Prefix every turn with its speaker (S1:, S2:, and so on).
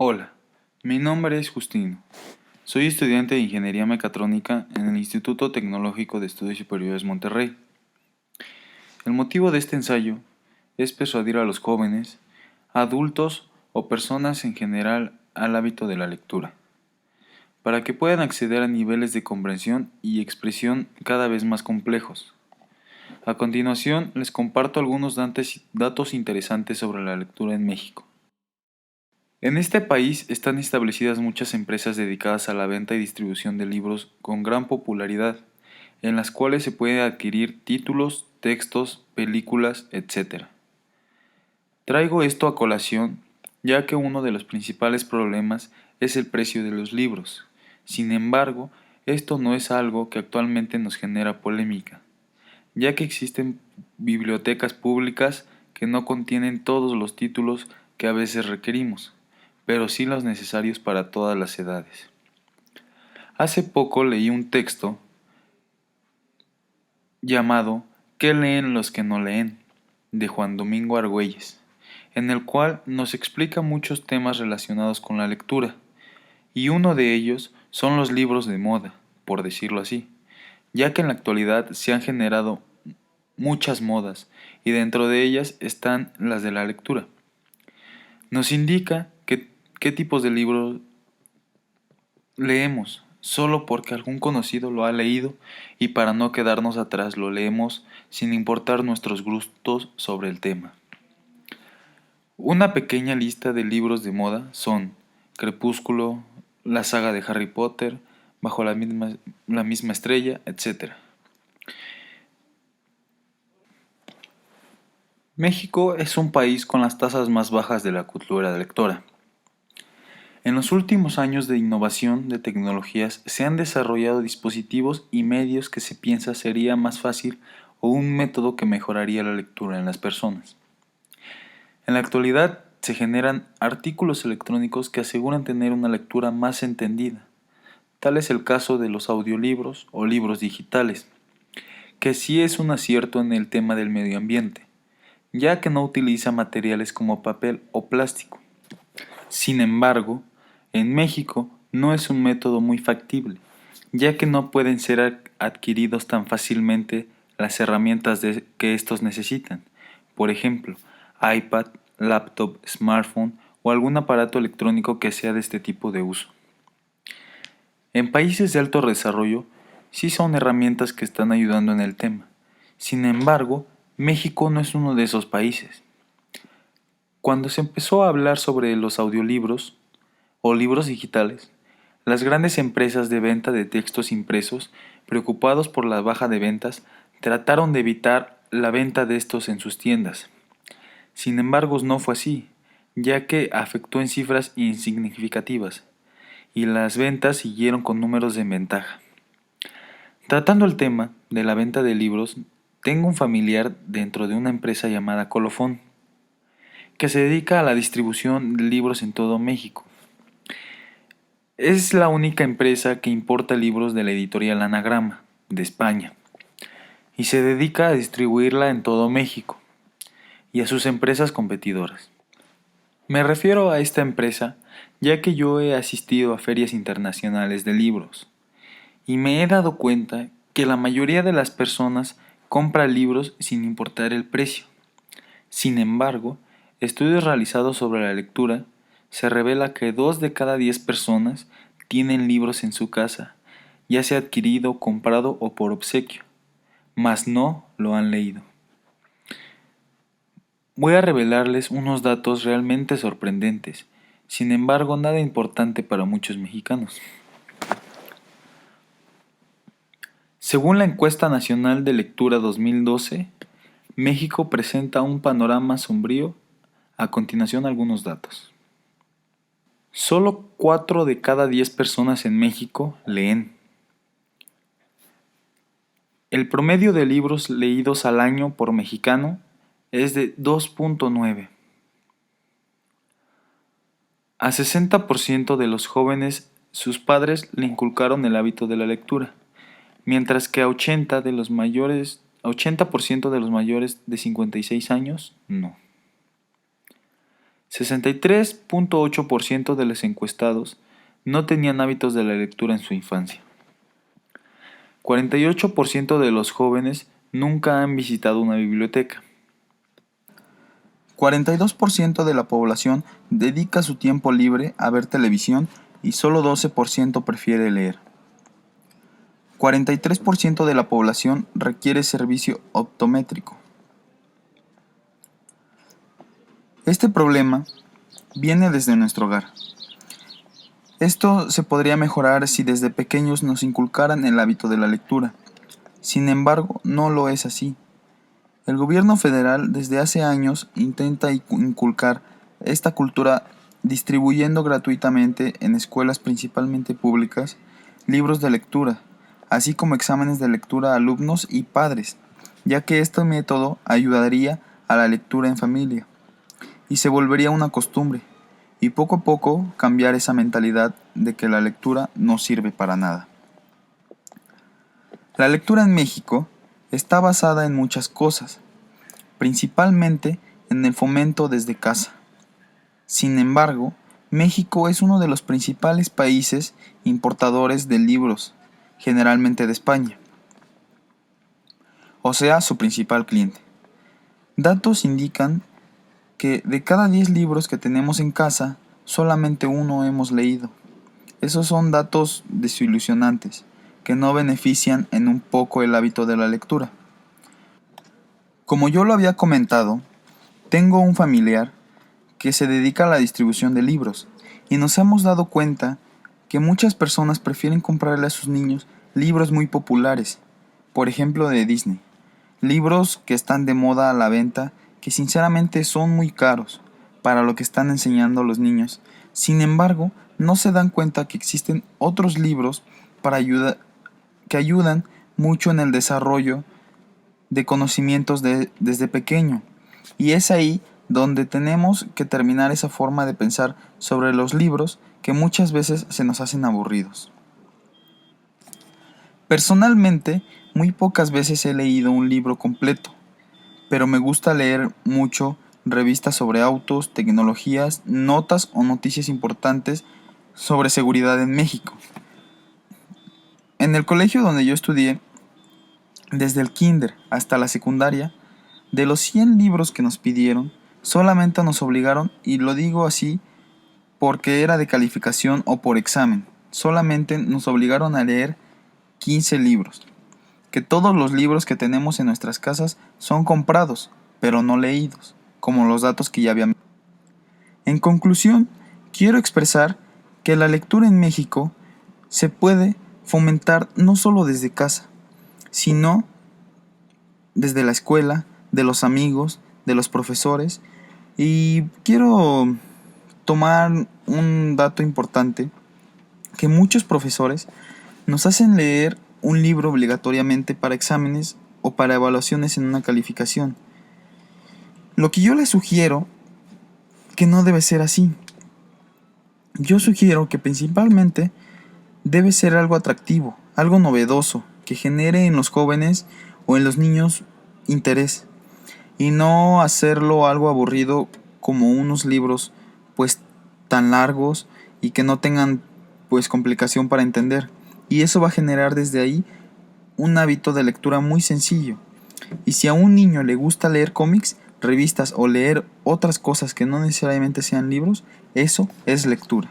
S1: Hola, mi nombre es Justino. Soy estudiante de Ingeniería Mecatrónica en el Instituto Tecnológico de Estudios Superiores Monterrey. El motivo de este ensayo es persuadir a los jóvenes, adultos o personas en general al hábito de la lectura, para que puedan acceder a niveles de comprensión y expresión cada vez más complejos. A continuación, les comparto algunos datos interesantes sobre la lectura en México. En este país están establecidas muchas empresas dedicadas a la venta y distribución de libros con gran popularidad, en las cuales se puede adquirir títulos, textos, películas, etc. Traigo esto a colación, ya que uno de los principales problemas es el precio de los libros. Sin embargo, esto no es algo que actualmente nos genera polémica, ya que existen bibliotecas públicas que no contienen todos los títulos que a veces requerimos, pero sí los necesarios para todas las edades. Hace poco leí un texto llamado ¿Qué leen los que no leen?, de Juan Domingo Argüelles, en el cual nos explica muchos temas relacionados con la lectura, y uno de ellos son los libros de moda, por decirlo así, ya que en la actualidad se han generado muchas modas, y dentro de ellas están las de la lectura. Nos indica qué tipos de libros leemos, solo porque algún conocido lo ha leído, y para no quedarnos atrás lo leemos sin importar nuestros gustos sobre el tema. Una pequeña lista de libros de moda son Crepúsculo, la saga de Harry Potter, Bajo la misma estrella, etc. México es un país con las tasas más bajas de la cultura lectora. En los últimos años de innovación de tecnologías se han desarrollado dispositivos y medios que se piensa sería más fácil o un método que mejoraría la lectura en las personas. En la actualidad se generan artículos electrónicos que aseguran tener una lectura más entendida. Tal es el caso de los audiolibros o libros digitales, que sí es un acierto en el tema del medio ambiente, ya que no utiliza materiales como papel o plástico. Sin embargo, en México no es un método muy factible, ya que no pueden ser adquiridos tan fácilmente las herramientas que estos necesitan. Por ejemplo, iPad, laptop, smartphone o algún aparato electrónico que sea de este tipo de uso. En países de alto desarrollo, sí son herramientas que están ayudando en el tema. Sin embargo, México no es uno de esos países. Cuando se empezó a hablar sobre los audiolibros o libros digitales, las grandes empresas de venta de textos impresos, preocupados por la baja de ventas, trataron de evitar la venta de estos en sus tiendas. Sin embargo, no fue así, ya que afectó en cifras insignificativas, y las ventas siguieron con números de ventaja. Tratando el tema de la venta de libros, tengo un familiar dentro de una empresa llamada Colofón, que se dedica a la distribución de libros en todo México. Es la única empresa que importa libros de la editorial Anagrama, de España, y se dedica a distribuirla en todo México y a sus empresas competidoras. Me refiero a esta empresa ya que yo he asistido a ferias internacionales de libros y me he dado cuenta que la mayoría de las personas compra libros sin importar el precio. Sin embargo, estudios realizados sobre la lectura se revela que 2 de cada 10 personas tienen libros en su casa, ya sea adquirido, comprado o por obsequio, mas no lo han leído. Voy a revelarles unos datos realmente sorprendentes, sin embargo nada importante para muchos mexicanos. Según la Encuesta Nacional de Lectura 2012, México presenta un panorama sombrío. A continuación algunos datos. Solo 4 de cada 10 personas en México leen. El promedio de libros leídos al año por mexicano es de 2.9. A 60% de los jóvenes sus padres le inculcaron el hábito de la lectura, mientras que a 80% de los mayores de 56 años no. 63.8% de los encuestados no tenían hábitos de la lectura en su infancia. 48% de los jóvenes nunca han visitado una biblioteca. 42% de la población dedica su tiempo libre a ver televisión y solo 12% prefiere leer. 43% de la población requiere servicio optométrico. Este problema viene desde nuestro hogar. Esto se podría mejorar si desde pequeños nos inculcaran el hábito de la lectura. Sin embargo, no lo es así. El gobierno federal desde hace años intenta inculcar esta cultura distribuyendo gratuitamente en escuelas principalmente públicas libros de lectura, así como exámenes de lectura a alumnos y padres, ya que este método ayudaría a la lectura en familia y se volvería una costumbre, y poco a poco cambiar esa mentalidad de que la lectura no sirve para nada. La lectura en México está basada en muchas cosas, principalmente en el fomento desde casa. Sin embargo, México es uno de los principales países importadores de libros, generalmente de España, o sea, su principal cliente. Datos indican que de cada 10 libros que tenemos en casa, solamente uno hemos leído. Esos son datos desilusionantes, que no benefician en un poco el hábito de la lectura. Como yo lo había comentado, tengo un familiar que se dedica a la distribución de libros, y nos hemos dado cuenta que muchas personas prefieren comprarle a sus niños libros muy populares, por ejemplo de Disney, libros que están de moda a la venta, que sinceramente son muy caros para lo que están enseñando a los niños. Sin embargo, no se dan cuenta que existen otros libros que ayudan mucho en el desarrollo de conocimientos desde pequeño. Y es ahí donde tenemos que terminar esa forma de pensar sobre los libros que muchas veces se nos hacen aburridos. Personalmente, muy pocas veces he leído un libro completo, pero me gusta leer mucho revistas sobre autos, tecnologías, notas o noticias importantes sobre seguridad en México. En el colegio donde yo estudié, desde el kinder hasta la secundaria, de los 100 libros que nos pidieron, solamente nos obligaron, y lo digo así porque era de calificación o por examen, solamente nos obligaron a leer 15 libros. Que todos los libros que tenemos en nuestras casas son comprados, pero no leídos, como los datos que ya había. En conclusión, quiero expresar que la lectura en México se puede fomentar no solo desde casa, sino desde la escuela, de los amigos, de los profesores. Y quiero tomar un dato importante, que muchos profesores nos hacen leer un libro obligatoriamente para exámenes o para evaluaciones en una calificación. Lo que yo les sugiero que no debe ser así. Yo sugiero que principalmente debe ser algo atractivo, algo novedoso, que genere en los jóvenes o en los niños interés, y no hacerlo algo aburrido como unos libros pues tan largos y que no tengan pues complicación para entender. Y eso va a generar desde ahí un hábito de lectura muy sencillo. Y si a un niño le gusta leer cómics, revistas o leer otras cosas que no necesariamente sean libros, eso es lectura.